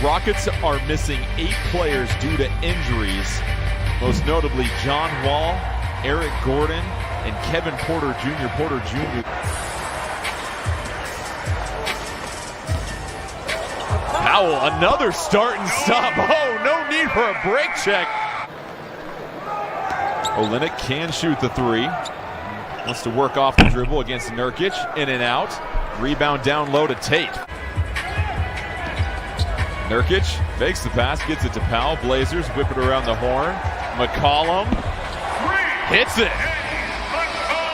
Rockets are missing 8 players due to injuries, most notably John Wall, Eric Gordon, and Kevin Porter Jr. Powell, another start and stop. Oh, no need for a break check. Olynyk can shoot the 3. Wants to work off the dribble against Nurkic. In and out. Rebound down low to Tate. Nurkic fakes the pass, gets it to Powell. Blazers whip it around the horn. McCollum hits it.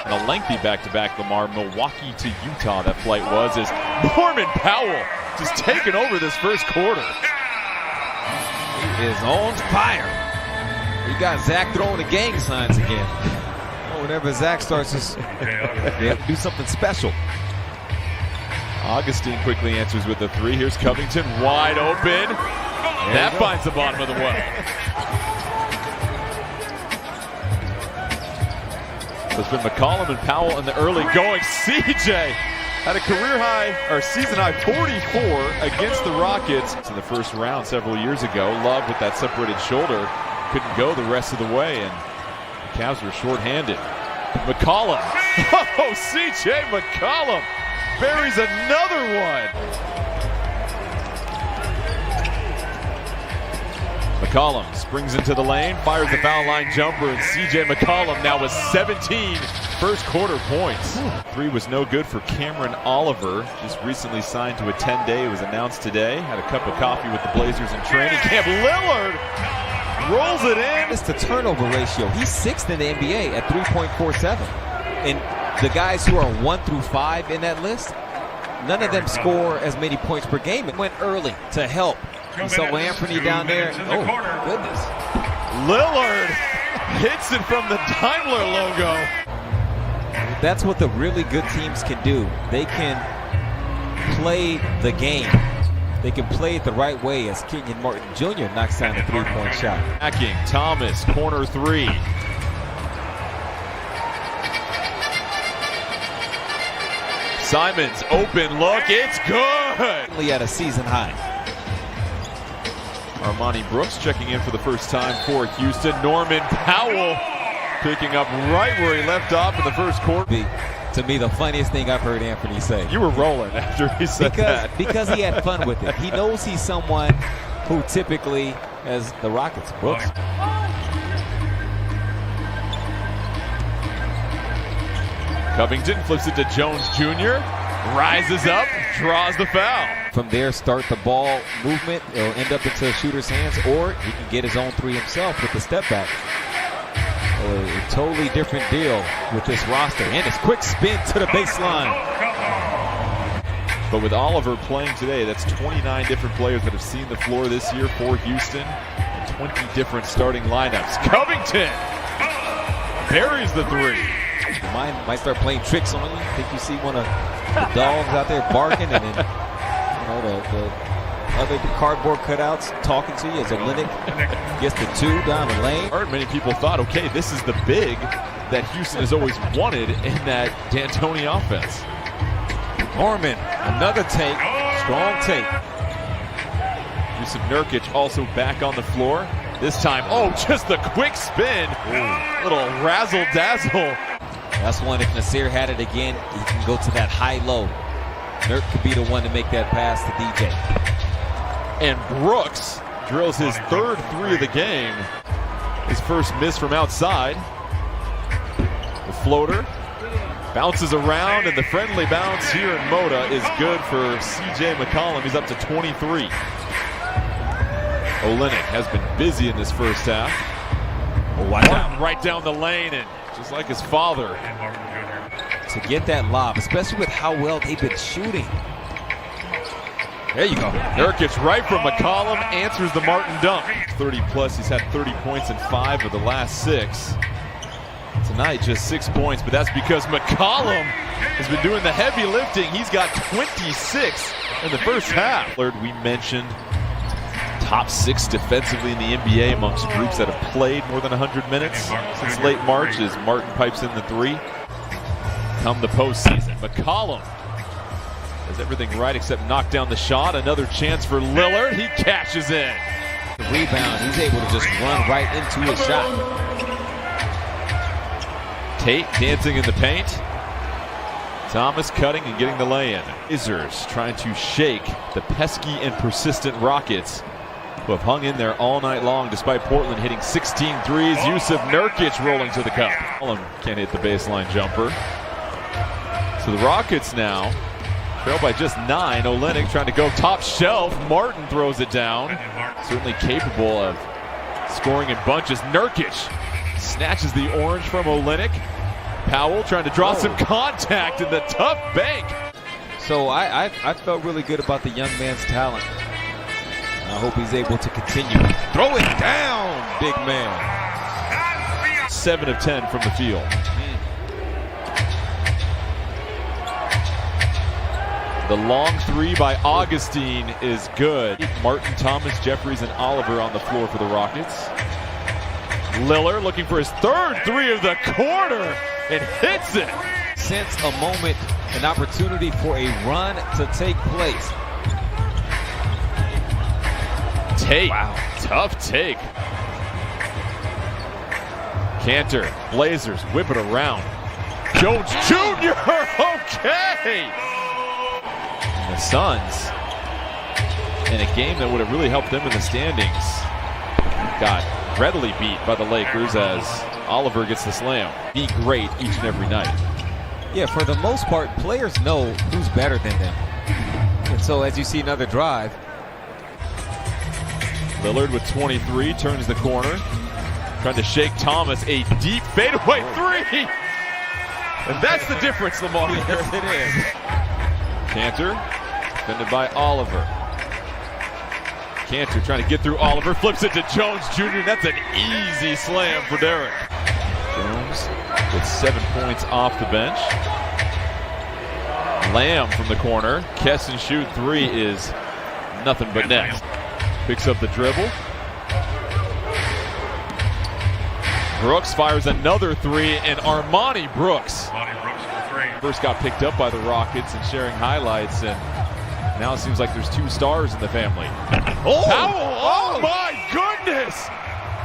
And a lengthy back-to-back, Lamar. Milwaukee to Utah, that flight was, as Norman Powell just taking over this first quarter. He is on fire. You got Zach throwing the gang signs again. Whenever Zach starts, they have to do something special. Augustine quickly answers with the 3. Here's Covington wide open. That finds the bottom of the well. So it's been McCollum and Powell in the early going. CJ had a career high, or season high 44 against the Rockets in the first round several years ago. Love with that separated shoulder. Couldn't go the rest of the way, and the Cavs were shorthanded. McCollum. Oh, CJ McCollum buries another one. McCollum springs into the lane, fires the foul line jumper, and CJ McCollum now with 17 first quarter points. 3 was no good for Cameron Oliver, just recently signed to a 10-day. It was announced today. Had a cup of coffee with the Blazers in training camp. Lillard rolls it in. It's the turnover ratio. He's 6th in the NBA at 3.47. And the guys who are 1 through 5 in that list, none of them score as many points per game. It went early to help. You saw Anthony down there. Oh, goodness. Lillard hits it from the Daimler logo. That's what the really good teams can do. They can play the game. They can play it the right way, as Kenyon Martin Jr. knocks down the 3-point shot. Backing Thomas, corner 3. Simons, open look, it's good! Only at a season high. Armani Brooks checking in for the first time for Houston. Norman Powell picking up right where he left off in the first quarter. To me, the funniest thing I've heard Anthony say. You were rolling after he said that. Because he had fun with it. He knows he's someone who typically has the Rockets. Brooks. Covington flips it to Jones Jr. Rises up, draws the foul. From there, start the ball movement. It'll end up into a shooter's hands, or he can get his own 3 himself with the step back. A totally different deal with this roster, and his quick spin to the baseline. But with Oliver playing today, that's 29 different players that have seen the floor this year for Houston, and 20 different starting lineups. Covington buries the 3. Might start playing tricks on you. I think you see one of the dogs out there barking, and then the other cardboard cutouts talking to you as Olynyk gets the 2 down the lane. Many people thought, okay, this is the big that Houston has always wanted in that D'Antoni offense. Norman, another take, strong take. Yusuf Nurkic also back on the floor. This time, oh, just the quick spin. Ooh. Little razzle-dazzle. That's one, if Nasir had it again, he can go to that high-low. Nurk could be the one to make that pass to DJ. And Brooks drills his 3rd 3 of the game. His first miss from outside. The floater bounces around, and the friendly bounce here in MEDA is good for CJ McCollum. He's up to 23. Olynyk has been busy in this first half. Oh, wow. Right down the lane, and just like his father. To get that lob, especially with how well they've been shooting. There you go. Nurkic right from McCollum answers the Martin dunk. 30 plus, he's had 30 points in 5 of the last 6. Tonight, just 6 points, but that's because McCollum has been doing the heavy lifting. He's got 26 in the first half. We mentioned top 6 defensively in the NBA amongst groups that have played more than 100 minutes since late March, as Martin pipes in the 3. Come the postseason, McCollum Does everything right except knock down the shot. Another chance for Lillard. He cashes in. The rebound, he's able to just run right into his shot. Tate dancing in the paint. Thomas cutting and getting the lay-in. Blazers trying to shake the pesky and persistent Rockets, who have hung in there all night long despite Portland hitting 16 threes. Yusuf Nurkic rolling to the cup. McCollum can't hit the baseline jumper. So the Rockets now trail by just 9. Olynyk trying to go top shelf. Martin throws it down. Certainly capable of scoring in bunches. Nurkic snatches the orange from Olynyk. Powell trying to draw some contact in the tough bank. So I felt really good about the young man's talent. I hope he's able to continue. Throw it down, big man. 7 of 10 from the field. The long three by Augustine is good. Martin, Thomas, Jeffries, and Oliver on the floor for the Rockets. Lillard looking for his third three of the quarter and hits it. Sense a moment, an opportunity for a run to take place. Tate, wow, tough take. Cantor, Blazers whip it around. Jones Jr., okay. The Suns, in a game that would have really helped them in the standings, got readily beat by the Lakers as Oliver gets the slam. Be great each and every night. Yeah, for the most part, players know who's better than them. And so as you see another drive. Lillard with 23, turns the corner. Trying to shake Thomas, a deep fadeaway three. And that's the difference, Lamar. Yes, it is. Cantor, defended by Oliver. Cantor trying to get through Oliver, flips it to Jones Jr. That's an easy slam for Derek. Jones with 7 points off the bench. Lamb from the corner. Catch and shoot three is nothing but net. Picks up the dribble. Brooks fires another three, and Armani Brooks first got picked up by the Rockets and sharing highlights, and now it seems like there's 2 stars in the family. Oh, Powell! Oh my goodness!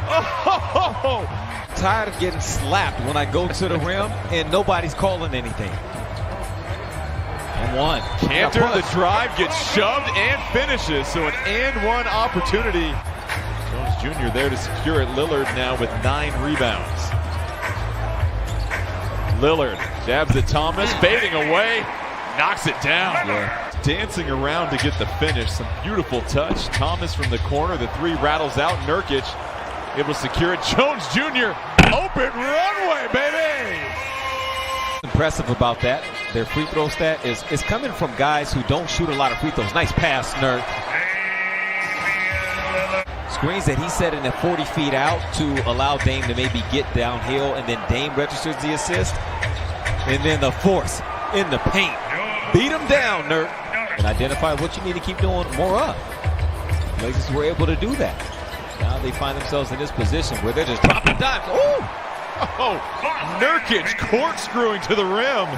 Oh! Tired of getting slapped when I go to the rim and nobody's calling anything. And one. Cantor, the drive gets shoved and finishes, so an and one opportunity. Jones Jr. there to secure it. Lillard now with 9 rebounds. Lillard jabs at Thomas, fading away, knocks it down. Yeah. Dancing around to get the finish. Some beautiful touch. Thomas from the corner. The three rattles out. Nurkic able to secure it. Jones Jr. open runway, baby. Impressive about that. Their free throw stat is coming from guys who don't shoot a lot of free throws. Nice pass, Nurk. Screens that he set in at 40 feet out to allow Dame to maybe get downhill, and then Dame registers the assist. And then the force in the paint. Beat him down, Nurk. And identify what you need to keep doing more of. Blazers were able to do that. Now they find themselves in this position where they're just dropping dimes. Oh! Oh, Nurkic corkscrewing to the rim.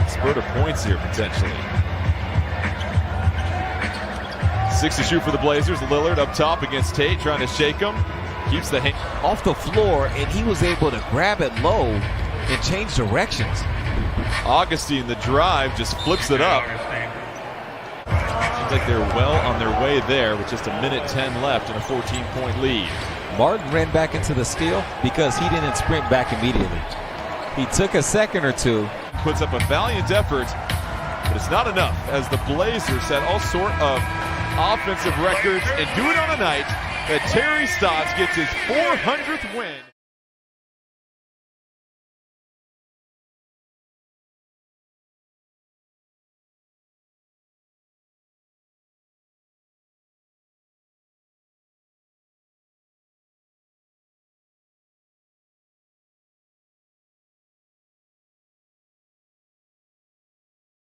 Spurt of points here, potentially. 6 to shoot for the Blazers. Lillard up top against Tate, trying to shake him. Keeps the hand off the floor, and he was able to grab it low and change directions. Augustine, the drive, just flips it up. Seems like they're well on their way there with just 1:10 left and a 14-point lead. Martin ran back into the steal because he didn't sprint back immediately. He took a second or two. Puts up a valiant effort, but it's not enough as the Blazers set all sort of offensive records and do it on a night that Terry Stotts gets his 400th win.